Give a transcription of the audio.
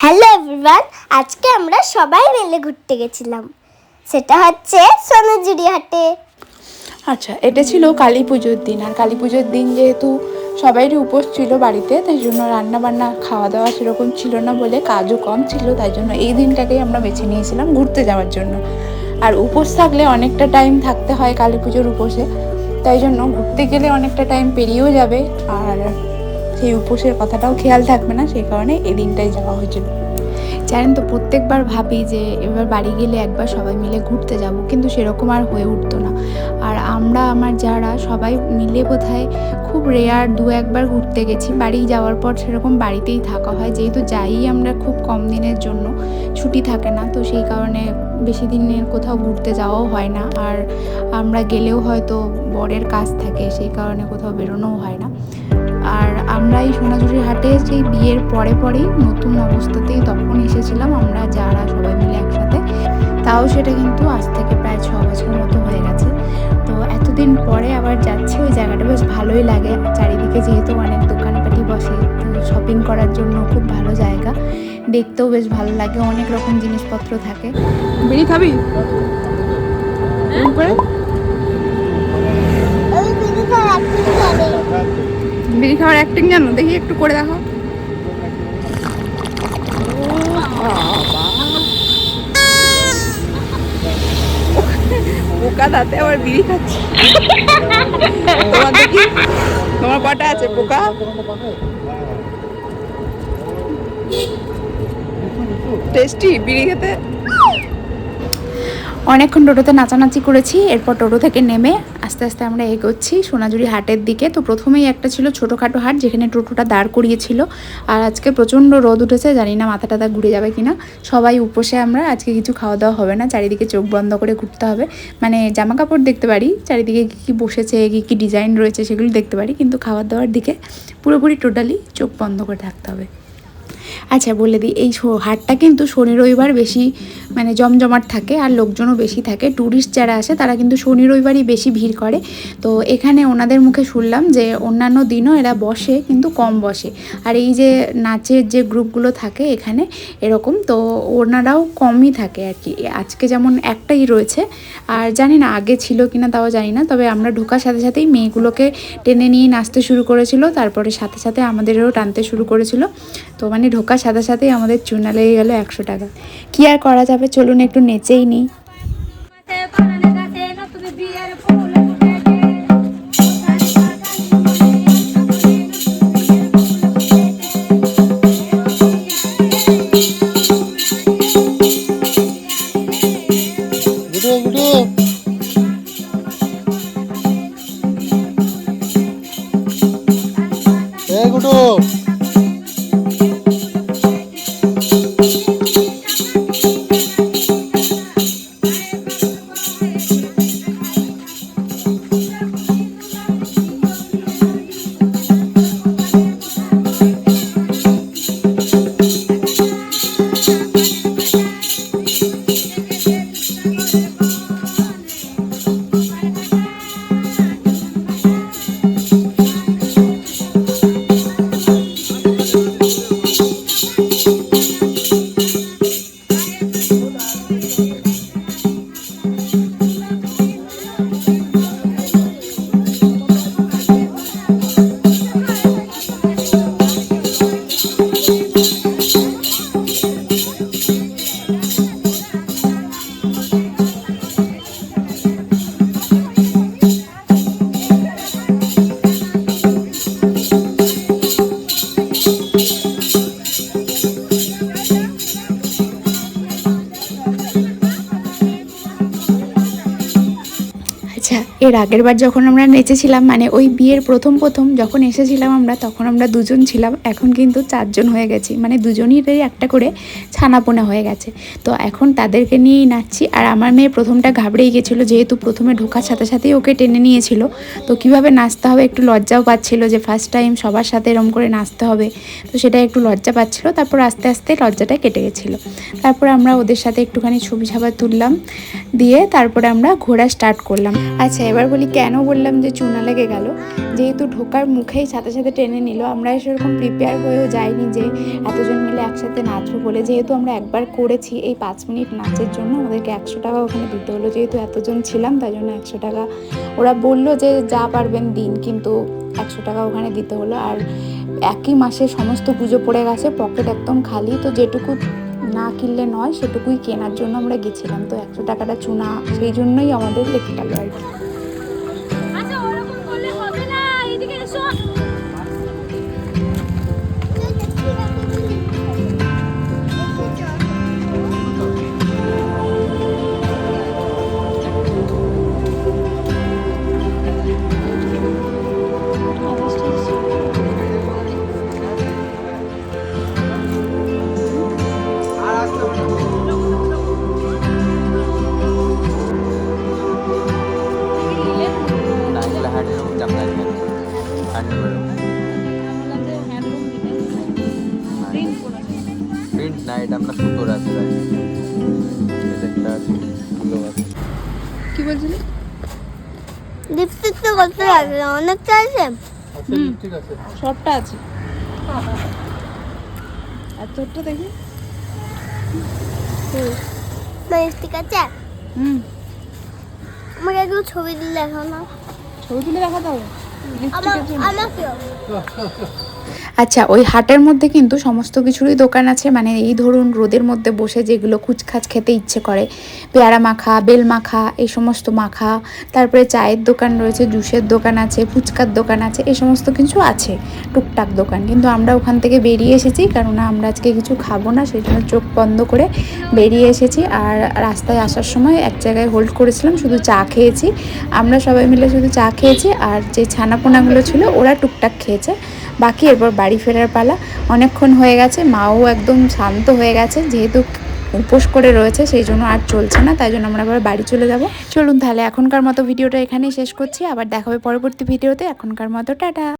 Hello everyone, আজকে আমরা সবাই মিলে ঘুরতে গেছিলাম। সেটা হচ্ছে সোনাঝুরি হাটে। আচ্ছা, এটা ছিল কালী পুজোর দিন। আর কালী পুজোর দিন যেহেতু সবাইরই উপোস ছিল বাড়িতে, তাই জন্য রান্নাবান্না খাওয়া দাওয়া সেরকম ছিল না বলে কাজও কম ছিল, তাই জন্য এই দিনটাকেই আমরা বেছে নিয়েছিলাম ঘুরতে যাওয়ার জন্য। আর উপোস থাকলে অনেকটা টাইম থাকতে হয় কালী পুজোর উপোসে, তাই জন্য ঘুরতে গেলে অনেকটা টাইম পেরিয়েও যাবে আর সেই উপোসের কথাটাও খেয়াল থাকবে না, সেই কারণে এই দিনটাই যাওয়া হয়েছিল। জানেন তো, প্রত্যেকবার ভাবি যে এবার বাড়ি গেলে একবার সবাই মিলে ঘুরতে যাব, কিন্তু সেরকম আর হয়ে উঠতো না। আর আমার যারা সবাই মিলে বোধহয় খুব রেয়ার দু একবার ঘুরতে গেছি। বাড়ি যাওয়ার পর সেরকম বাড়িতেই থাকা হয়, যেহেতু যাই আমরা খুব কম দিনের জন্য, ছুটি থাকে না, তো সেই কারণে বেশি দিনের কোথাও ঘুরতে যাওয়াও হয় না। আর আমরা গেলেও হয়তো বরের কাজ থাকে, সেই কারণে কোথাও বেরোনোও হয় না। আর আমরা এই সোনাঝুরি হাটে সেই বিয়ের পরেই নতুন অবস্থাতেই তখন এসেছিলাম আমরা যারা সবাই মিলে একসাথে। তাও সেটা কিন্তু আজ থেকে প্রায় 6 বছর মতো হয়ে গেছে। তো এতদিন পরে আবার যাচ্ছি, ওই জায়গাটা বেশ ভালোই লাগে। চারিদিকে যেহেতু অনেক দোকানপাটি বসে, তো শপিং করার জন্য খুব ভালো জায়গা, দেখতেও বেশ ভালো লাগে, অনেক রকম জিনিসপত্র থাকে। বিড়ি খাবি? বিড়ি খাওয়ার অ্যাক্টিং জানো? দেখি একটু করে দেখো। পোকা দাঁতে আবার বিড়ি খাচ্ছে। তোমার দেখি, তোমার কটা আছে পোকা? টেস্টি বিড়ি খেতে। অনেকক্ষণ টোটোতে নাচানাচি করেছি, এরপর টোটো থেকে নেমে আস্তে আস্তে আমরা এগোচ্ছি সোনাঝুরি হাটের দিকে। তো প্রথমেই একটা ছিল ছোটোখাটো হাট, যেখানে টোটোটা দাঁড় করিয়েছিল। আর আজকে প্রচণ্ড রোদ উঠেছে, জানি না মাথা টাথা ঘুরে যাবে কিনা। সবাই উপসে আমরা, আজকে কিছু খাওয়া দাওয়া হবে না, চারিদিকে চোখ বন্ধ করে ঘুরতে হবে। মানে জামা কাপড় দেখতে পারি, চারিদিকে কী কী বসেছে, কী কী ডিজাইন রয়েছে সেগুলো দেখতে পারি, কিন্তু খাওয়ার দাওয়ার দিকে পুরোপুরি টোটালি চোখ বন্ধ করে থাকতে হবে। আচ্ছা বলে দিই, এই হাটটা কিন্তু শনি রবিবার বেশি মানে জমজমাট থাকে, আর লোকজনও বেশি থাকে। ট্যুরিস্ট যারা আসে তারা কিন্তু শনি রবিবারই বেশি ভিড় করে। তো এখানে ওনাদের মুখে শুনলাম যে অন্যান্য দিনও এরা বসে, কিন্তু কম বসে। আর এই যে নাচের যে গ্রুপগুলো থাকে এখানে এরকম, তো ওনারাও কমই থাকে আর কি। আজকে যেমন একটাই রয়েছে, আর জানি না আগে ছিল কিনা তাও জানি না, তবে আমরা ঢোকার সাথে সাথেই মেয়েগুলোকে টেনে নিয়ে নাচতে শুরু করেছিল, তারপরে সাথে সাথে আমাদেরও টানতে শুরু করেছিল। তো মানে ঢোকার সাথে সাথেই আমাদের চুনা লেগে গেল 100 টাকা। কি আর করা যাবে, চলুন একটু নেচেই নিই। এর আগের বার যখন আমরা নেচেছিলাম, মানে ওই বিয়ের প্রথম যখন এসেছিলাম আমরা, তখন আমরা দুজন ছিলাম, এখন কিন্তু 4 জন হয়ে গেছি, মানে দুজনেরই একটা করে ছানাপোনা হয়ে গেছে। তো এখন তাদেরকে নিয়েই নাচছি। আর আমার মেয়ে প্রথমটা ঘাবড়েই গেছিলো, যেহেতু প্রথমে ঢোকার সাথে সাথেই ওকে টেনে নিয়েছিল, তো কীভাবে নাচতে হবে একটু লজ্জাও পাচ্ছিল, যে ফার্স্ট টাইম সবার সাথে এরম করে নাচতে হবে, তো সেটা একটু লজ্জা পাচ্ছিল। তারপর আস্তে আস্তে লজ্জাটা কেটে গেছিলো। তারপর আমরা ওদের সাথে একটুখানি ছবি ছাপা তুললাম, দিয়ে তারপরে আমরা ঘোরা স্টার্ট করলাম। আচ্ছা, এবার এবার বলি কেন বললাম যে চুনা লেগে গেল, যেহেতু ঢোকার মুখেই সাথে সাথে টেনে নিল, আমরা সেরকম প্রিপেয়ার হয়েও যাইনি যে এতজন মিলে একসাথে নাচবো বলে। যেহেতু আমরা একবার করেছি এই 5 মিনিট নাচের জন্য, আমাদেরকে 100 টাকা ওখানে দিতে হলো। যেহেতু এতজন ছিলাম তাই জন্য 100 টাকা, ওরা বললো যে যা পারবেন দিন, কিন্তু 100 টাকা ওখানে দিতে হলো। আর একই মাসে সমস্ত পুজো পড়ে গেছে, পকেট একদম খালি, তো যেটুকু না কিনলে নয় সেটুকুই কেনার জন্য আমরা গেছিলাম। তো 100 টাকাটা চুনা সেই জন্যই আমাদের লেগে গেল আর কি। প্রিন্ট না, এটা আমরা সুতোর আছে ভাই, এটা আছে ফুলো আছে। কি বলছিলি? লিপস্টিক তো কত আছে, অনেকটা আছে। ঠিক আছে, সবটা আছে। আর তোরটা দেখি। লিপস্টিক আছে। আমাকে একটু ছবি দিলে এখন না, ছবি তুলে দেখাতে হবে। আমাকেও। আচ্ছা, ওই হাটের মধ্যে কিন্তু সমস্ত কিছুরই দোকান আছে, মানে এই ধরুন রোদের মধ্যে বসে যেগুলো কুচখাচ খেতে ইচ্ছে করে, পেয়ারা মাখা, বেল মাখা, এই সমস্ত মাখা, তারপরে চায়ের দোকান রয়েছে, জুসের দোকান আছে, ফুচকার দোকান আছে, এই সমস্ত কিছু আছে টুকটাক দোকান। কিন্তু আমরা ওখান থেকে বেরিয়ে এসেছি, কারণ আমরা আজকে কিছু খাবো না, সেই জন্য চোখ বন্ধ করে বেরিয়ে এসেছি। আর রাস্তায় আসার সময় এক জায়গায় হোল্ড করেছিলাম, শুধু চা খেয়েছি, আমরা সবাই মিলে শুধু চা খেয়েছি। আর যে ছানাপোনাগুলো ছিল ওরা টুকটাক খেয়েছে, বাকি এরপর বাড়ি ফেরার পালা। অনেকক্ষণ হয়ে গেছে, মাও একদম শান্ত হয়ে গেছে, যেহেতু উপোস করে রয়েছে সেই জন্য আর চলছে না, তাই জন্য আমরা আবার বাড়ি চলে যাব। চলুন তাহলে এখনকার মতো ভিডিওটা এখানেই শেষ করছি, আবার দেখা হবে পরবর্তী ভিডিওতে। এখনকার মতো টাটা।